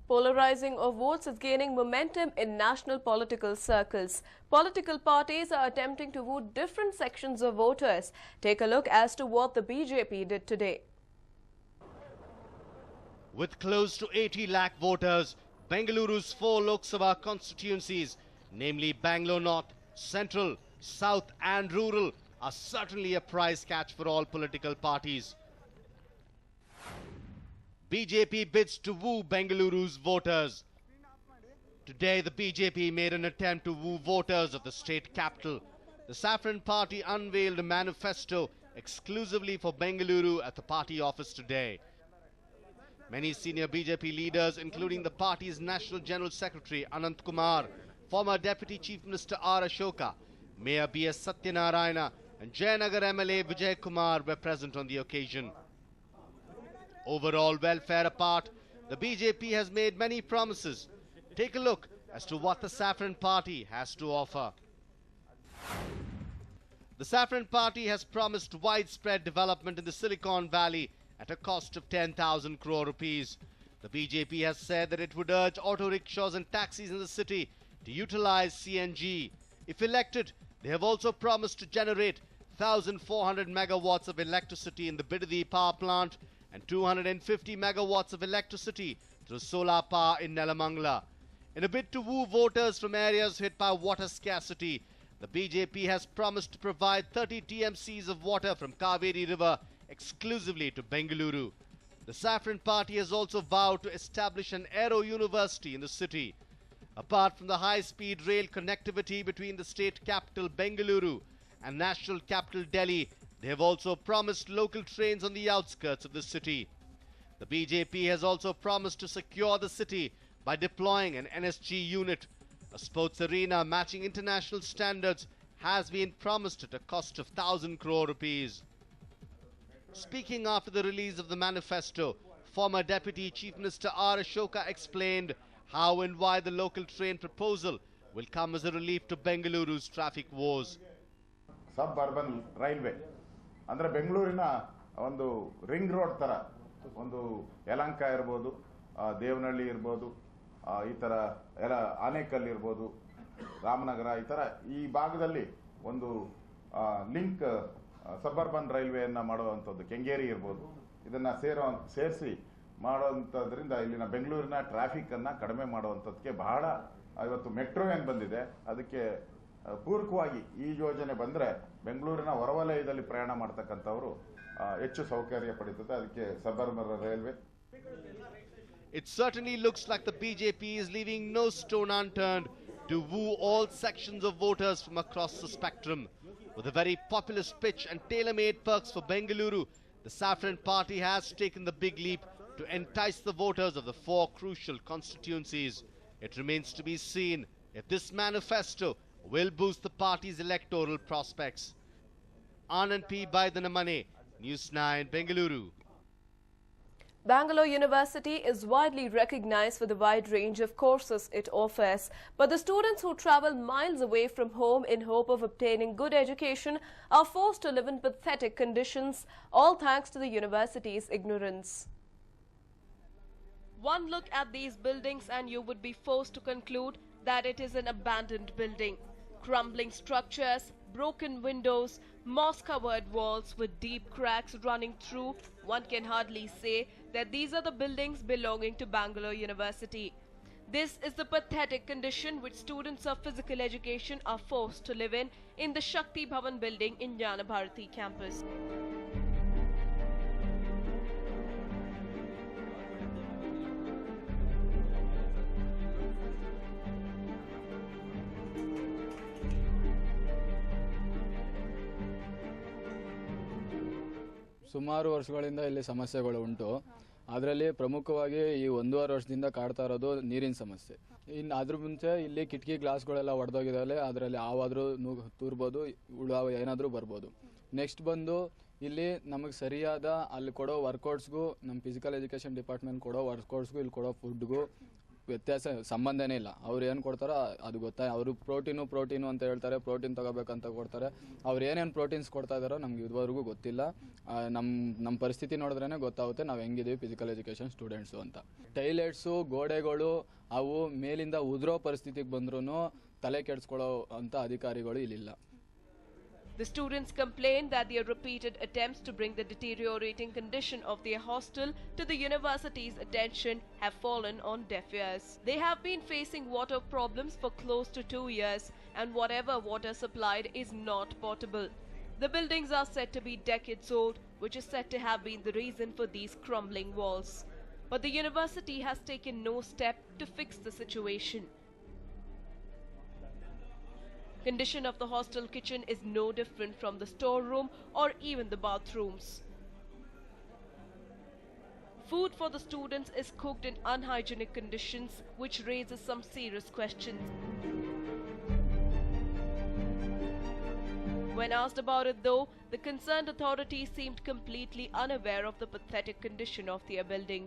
Polarizing of votes is gaining momentum in national political circles. Political parties are attempting to woo different sections of voters. Take a look as to what the BJP did today. With close to 80 lakh voters, Bengaluru's 4 Lok Sabha constituencies, namely Bangalore North, Central, South and Rural, are certainly a prize catch for all political parties. BJP bids to woo Bengaluru's voters. Today, the BJP made an attempt to woo voters of the state capital. The Saffron Party unveiled a manifesto exclusively for Bengaluru at the party office today. Many senior BJP leaders, including the party's National General Secretary Anant Kumar, former Deputy Chief Minister R. Ashoka, Mayor B.S. Satyanarayana and Jayanagar MLA Vijay Kumar were present on the occasion. Overall welfare apart, the BJP has made many promises. Take a look as to what the Saffron Party has to offer. The Saffron Party has promised widespread development in the Silicon Valley at a cost of 10,000 crore rupees. The BJP has said that it would urge auto rickshaws and taxis in the city to utilize CNG. If elected, they have also promised to generate 1,400 megawatts of electricity in the Bidadi power plant and 250 megawatts of electricity through solar power in Nelamangala. In a bid to woo voters from areas hit by water scarcity, the BJP has promised to provide 30 TMCs of water from Kaveri River exclusively to Bengaluru. The Saffron Party has also vowed to establish an aero university in the city. Apart from the high-speed rail connectivity between the state capital Bengaluru and national capital Delhi, they have also promised local trains on the outskirts of the city. The BJP has also promised to secure the city by deploying an NSG unit. A sports arena matching international standards has been promised at a cost of 1,000 crore rupees. Speaking after the release of the manifesto, former Deputy Chief Minister R. Ashoka explained how and why the local train proposal will come as a relief to Bengaluru's traffic woes. Suburban railway ಅಂದ್ರೆ ಬೆಂಗಳೂರಿನ ಒಂದು ring road ತರ ಒಂದು ಯಲಹಂಕ ಇರಬಹುದು, ದೇವನಹಳ್ಳಿ ಇರಬಹುದು, ಈ ತರ ಆನೇಕಲ್ ಇರಬಹುದು, ರಾಮನಗರ, ಈ ತರ ಈ ಭಾಗದಲ್ಲಿ ಒಂದು ಲಿಂಕ್ ಸಬರ್ಬನ್ ರೈಲ್ವೆಯನ್ನ ಮಾಡುವಂತದ್ದು ಕೆಂಗೇರಿ ಇರಬಹುದು. ಇದನ್ನ ಸೇರಿಸಿ ಮಾಡುವಂತದ್ರಿಂದ ಇಲ್ಲಿನ ಬೆಂಗಳೂರಿನ ಟ್ರಾಫಿಕ್ ಅನ್ನ ಕಡಿಮೆ ಮಾಡುವಂತದಕ್ಕೆ ಬಹಳ ಇವತ್ತು ಮೆಟ್ರೋ ಏನು ಬಂದಿದೆ ಅದಕ್ಕೆ ಪೂರಕವಾಗಿ ಈ ಯೋಜನೆ ಬಂದ್ರೆ ಬೆಂಗಳೂರಿನ ಹೊರವಲಯದಲ್ಲಿ ಪ್ರಯಾಣ ಮಾಡತಕ್ಕಂತವರು ಹೆಚ್ಚು ಸೌಕರ್ಯ ಪಡೆಯುತ್ತದೆ. ಅದಕ್ಕೆ suburban railway. It certainly looks like the BJP is leaving no stone unturned to woo all sections of voters from across the spectrum. With a very populist pitch and tailor-made perks for Bengaluru, the Saffron Party has taken the big leap to entice the voters of the 4 crucial constituencies. It remains to be seen if this manifesto will boost the party's electoral prospects. Anand P. Baidanamane, News 9, Bengaluru. Bangalore University is widely recognized for the wide range of courses it offers. But the students who travel miles away from home in hope of obtaining good education are forced to live in pathetic conditions, all thanks to the university's ignorance. One look at these buildings and you would be forced to conclude that it is an abandoned building. Crumbling structures, broken windows, moss-covered walls with deep cracks running through, one can hardly say that these are the buildings belonging to Bangalore University. This is the pathetic condition which students of physical education are forced to live in the Shakti Bhavan building in Jnana Bharati campus. ಸುಮಾರು ವರ್ಷಗಳಿಂದ ಇಲ್ಲಿ ಸಮಸ್ಯೆಗಳು ಉಂಟು. ಅದರಲ್ಲಿ ಪ್ರಮುಖವಾಗಿ ಈ 1.5 ವರ್ಷದಿಂದ ಕಾಡ್ತಾ ಇರೋದು ನೀರಿನ ಸಮಸ್ಯೆ. ಇನ್ನು ಅದ್ರ ಮುಂಚೆ ಇಲ್ಲಿ ಕಿಟಕಿ ಗ್ಲಾಸ್ಗಳೆಲ್ಲ ಒಡೆದೋಗಿದ್ದಾವೆ, ಅದರಲ್ಲಿ ಹಾವಾದರೂ ತೂರ್ಬೋದು, ಹುಳ ಏನಾದರೂ ಬರ್ಬೋದು. ನೆಕ್ಸ್ಟ್ ಬಂದು ಇಲ್ಲಿ ನಮಗೆ ಸರಿಯಾದ ಅಲ್ಲಿ ಕೊಡೋ ವರ್ಕೌಟ್ಸ್ಗೂ, ನಮ್ಮ ಫಿಸಿಕಲ್ ಎಜುಕೇಷನ್ ಡಿಪಾರ್ಟ್ಮೆಂಟ್ ಕೊಡೋ ವರ್ಕೌಟ್ಸ್ಗೂ, ಇಲ್ಲಿ ಕೊಡೋ ಫುಡ್ಗೂ ವ್ಯತ್ಯಾಸ ಸಂಬಂಧನೇ ಇಲ್ಲ. ಅವ್ರು ಏನು ಕೊಡ್ತಾರೋ ಅದು ಅವರು ಪ್ರೋಟೀನು ಅಂತ ಹೇಳ್ತಾರೆ, ಪ್ರೋಟೀನ್ ತಗೋಬೇಕಂತ ಕೊಡ್ತಾರೆ. ಅವ್ರು ಏನೇನು ಪ್ರೋಟೀನ್ಸ್ ಕೊಡ್ತಾ ಇದ್ದಾರೋ ನಮ್ಗೆ ಇದುವರೆಗೂ ಗೊತ್ತಿಲ್ಲ. ನಮ್ಮ ಪರಿಸ್ಥಿತಿ ನೋಡಿದ್ರೇ ಗೊತ್ತಾಗುತ್ತೆ ನಾವು ಹೆಂಗಿದೀವಿ ಫಿಸಿಕಲ್ ಎಜುಕೇಷನ್ ಸ್ಟೂಡೆಂಟ್ಸು ಅಂತ. ಟೈಲೆಟ್ಸು, ಗೋಡೆಗಳು ಅವು ಮೇಲಿಂದ ಉದುರೋ ಪರಿಸ್ಥಿತಿಗೆ ಬಂದ್ರೂ ತಲೆ ಕೆಡಿಸ್ಕೊಳ್ಳೋ ಅಂತ ಅಧಿಕಾರಿಗಳು ಇಲ್ಲಿಲ್ಲ. The students complained that their repeated attempts to bring the deteriorating condition of their hostel to the university's attention have fallen on deaf ears. They have been facing water problems for close to 2 years, and whatever water supplied is not potable. The buildings are said to be decades old, which is said to have been the reason for these crumbling walls. But the university has taken no step to fix the situation. Condition of the hostel kitchen is no different from the storeroom or even the bathrooms. Food for the students is cooked in unhygienic conditions, which raises some serious questions. When asked about it though, the concerned authorities seemed completely unaware of the pathetic condition of their building.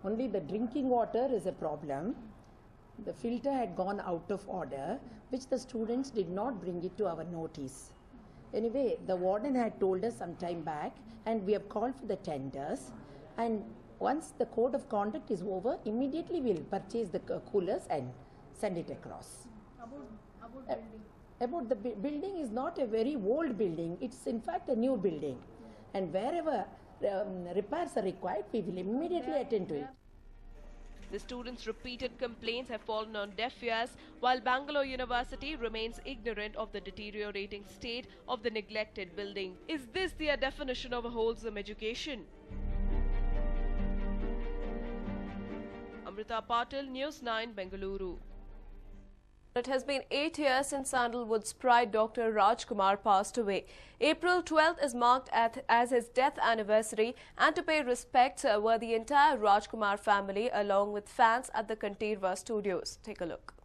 Only the drinking water is a problem. The filter had gone out of order, which the students did not bring it to our notice. Anyway, the warden had told us some time back, and we have called for the tenders. And once the code of conduct is over, immediately we'll purchase the coolers and send it across. About the building is not a very old building. It's in fact a new building. And wherever repairs are required, we will immediately attend to it. The students' repeated complaints have fallen on deaf ears, while Bangalore University remains ignorant of the deteriorating state of the neglected building. Is this their definition of a wholesome education? Amrita Patil, News 9, Bengaluru. It has been 8 years since Sandalwood's pride Dr. Rajkumar passed away. April 12th is marked as his death anniversary, and to pay respects were the entire Rajkumar family along with fans at the Kantirva studios. Take a look.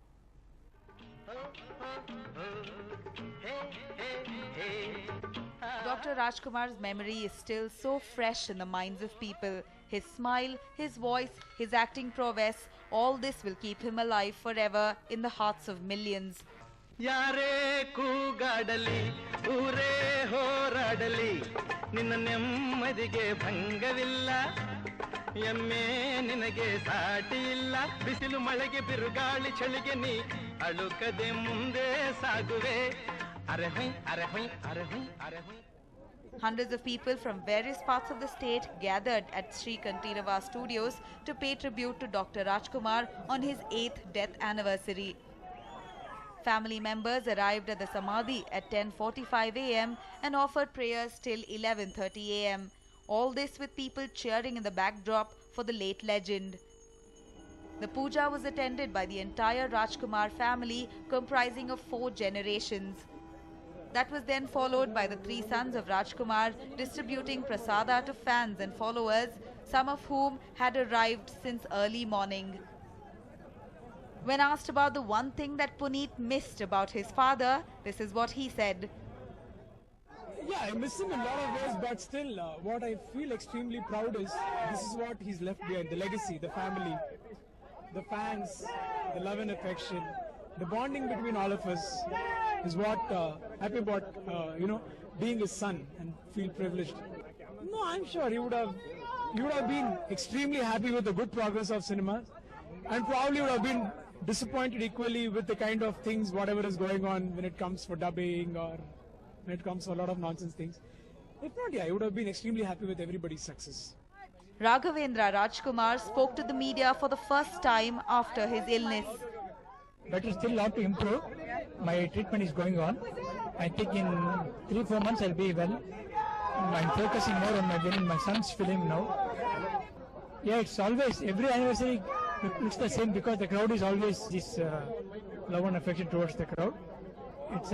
Dr. Rajkumar's memory is still so fresh in the minds of people. His smile, his voice, his acting prowess, all this will keep him alive forever in the hearts of millions. ಯಾರೇ ಕೂಗಾಡಲಿ ಊರೇ ಹೋರಾಡಲಿ ನಿನ್ನ ನೆಮ್ಮದಿಗೆ ಭಂಗವಿಲ್ಲ ಎಮ್ಮೆ ನಿನಗೆ ಸಾಟಿ ಇಲ್ಲ ಬಿಸಿಲು ಮಳೆಗೆ ಬಿರುಗಾಳಿ ಚಳಿಗೆ ನೀ ಅಳುಕದೆ ಮುಂದೆ ಸಾಗುವೆ ಅರೆ ಹೊಯ್ ಅರೆ ಹೊಯ್ ಅರೆ ಹೊಯ್ ಅರೆ ಹೊಯ್. Hundreds of people from various parts of the state gathered at Sri Kantirva studios to pay tribute to Dr. Rajkumar on his 8th death anniversary. Family members arrived at the Samadhi at 10:45 a.m. and offered prayers till 11:30 a.m. All this with people cheering in the backdrop for the late legend. The puja was attended by the entire Rajkumar family, comprising of 4 generations. That was then followed by the 3 sons of Rajkumar distributing prasada to fans and followers, some of whom had arrived since early morning. When asked about the one thing that Puneet missed about his father, this is what he said. Yeah, I miss him in a lot of ways, but still, what I feel extremely proud is this is what he's left behind, the legacy, the family, the fans, the love and affection, the bonding between all of us is what happy about, being his son and feel privileged. No, I'm sure he would have been extremely happy with the good progress of cinema, and probably would have been disappointed equally with the kind of things, whatever is going on when it comes for dubbing or when it comes to a lot of nonsense things. If not, yeah, I would have been extremely happy with everybody's success. Raghavendra Rajkumar spoke to the media for the first time after his illness. But it's still a lot to improve. My treatment is going on. I think in 3-4 months I'll be well. I'm focusing more on my son's film now. Yeah, it's always, every anniversary looks the same because the crowd is always this love and affection towards the crowd.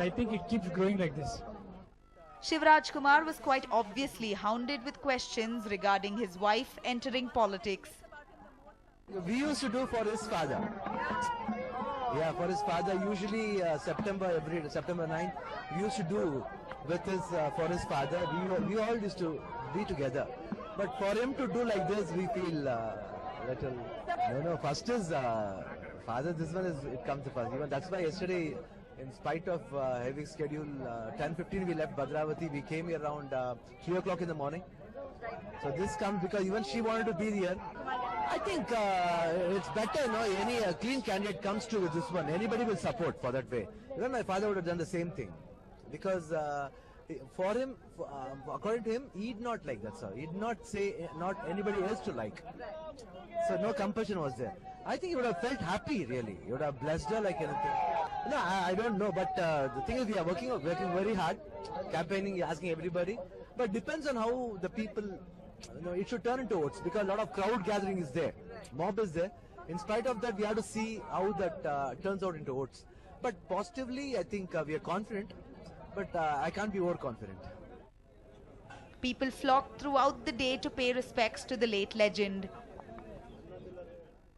I think it keeps growing like this. Shivraj Kumar was quite obviously hounded with questions regarding his wife entering politics. We used to do for his father. Yeah, for his father, usually September 9th, we used to do with for his father. We all used to be together. But for him to do like this, we feel No. First is father. This one is it comes to first. Even that's why yesterday, in spite of heavy schedule, 10:15 we left Bhadravati. We came here around 3 o'clock in the morning. So this comes because even she wanted to be here. I think it's better, any clean candidate comes to this one. Anybody will support for that way. Even my father would have done the same thing. Because for him, according to him, he'd not like that, sir. He'd not say not anybody else to like. So no compulsion was there. I think he would have felt happy, really. He would have blessed her like anything. No, I don't know. But the thing is, we are working very hard, campaigning, asking everybody. But depends on how the people, it should turn into votes because a lot of crowd gathering is there, mob is there. In spite of that, we have to see how that turns out into votes. But positively, I think we are confident, but I can't be overconfident. People flocked throughout the day to pay respects to the late legend.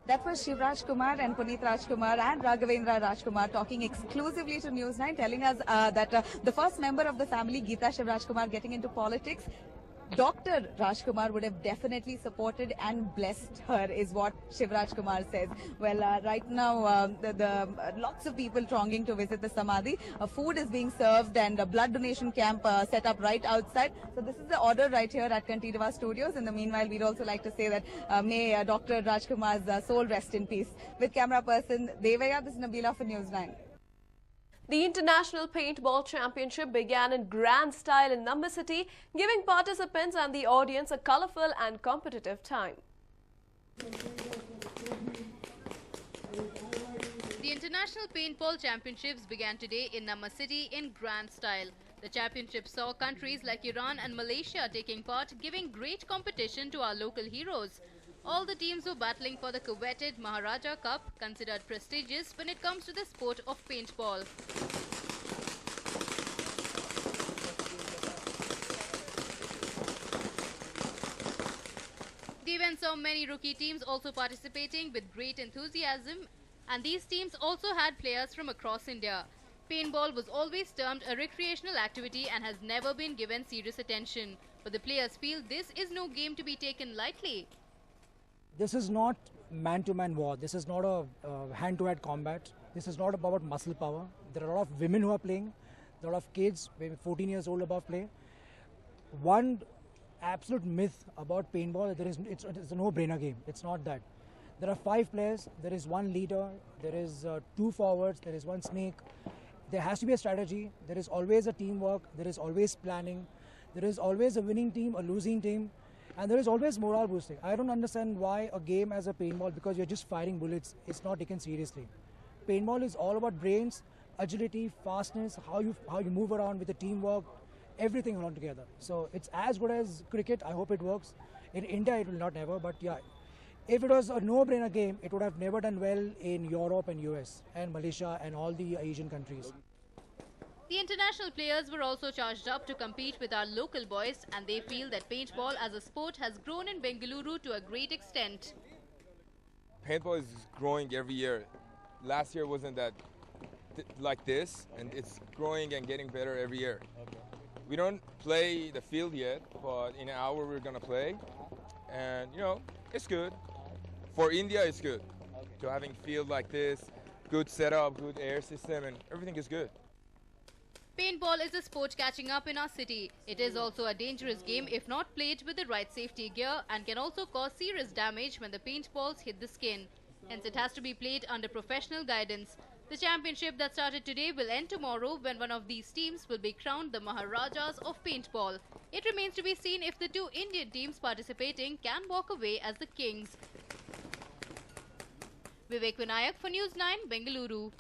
That was Shivraj Kumar and Puneet Rajkumar and Raghavendra Rajkumar talking exclusively to News9, telling us that the first member of the family, Geeta Shivraj Kumar, getting into politics, Dr. Rajkumar would have definitely supported and blessed her, is what Shivraj Kumar says. Well, right now, lots of people thronging to visit the Samadhi. Food is being served and a blood donation camp set up right outside. So this is the order right here at Kantirava Studios. In the meanwhile, we'd also like to say that may Dr. Rajkumar's soul rest in peace. With camera person Devaya, this is Nabila for News9. The International Paintball Championship began in grand style in Number City, giving participants and the audience a colourful and competitive time. The International Paintball Championships began today in Number City in grand style. The championship saw countries like Iran and Malaysia taking part, giving great competition to our local heroes. All the teams were battling for the coveted Maharaja Cup, considered prestigious when it comes to the sport of paintball. The event saw many rookie teams also participating with great enthusiasm, and these teams also had players from across India. Paintball was always termed a recreational activity and has never been given serious attention. But the players feel this is no game to be taken lightly. This is not man-to-man war. This is not a hand-to-hand combat. This is not about muscle power. There are a lot of women who are playing. There are a lot of kids, maybe 14 years old above, play. One absolute myth about paintball, it's a no-brainer game. It's not that. There are 5 players. There is one leader. There is 2 forwards. There is one snake. There has to be a strategy. There is always a teamwork. There is always planning. There is always a winning team, a losing team. And there is always morale boosting. I don't understand why a game as a paintball, because you're just firing bullets, it's not taken seriously. Paintball is all about brains, agility, fastness, how you move around with the teamwork, everything along together. So it's as good as cricket. I hope it works. In India, it will not ever, but yeah. If it was a no-brainer game, it would have never done well in Europe and US and Malaysia and all the Asian countries. The international players were also charged up to compete with our local boys, and they feel that paintball as a sport has grown in Bengaluru to a great extent. Paintball is growing every year. Last year wasn't that like this, and it's growing and getting better every year. Okay. We don't play the field yet, but in an hour we're gonna play, and it's good. For India, it's good. Okay. To having field like this, good setup, good air system, and everything is good. Paintball is a sport catching up in our city. It is also a dangerous game if not played with the right safety gear, and can also cause serious damage when the paintballs hit the skin. Hence, it has to be played under professional guidance. The championship that started today will end tomorrow, when one of these teams will be crowned the Maharajas of paintball. It remains to be seen if the 2 Indian teams participating can walk away as the kings. Vivek Vinayak for News9, Bengaluru.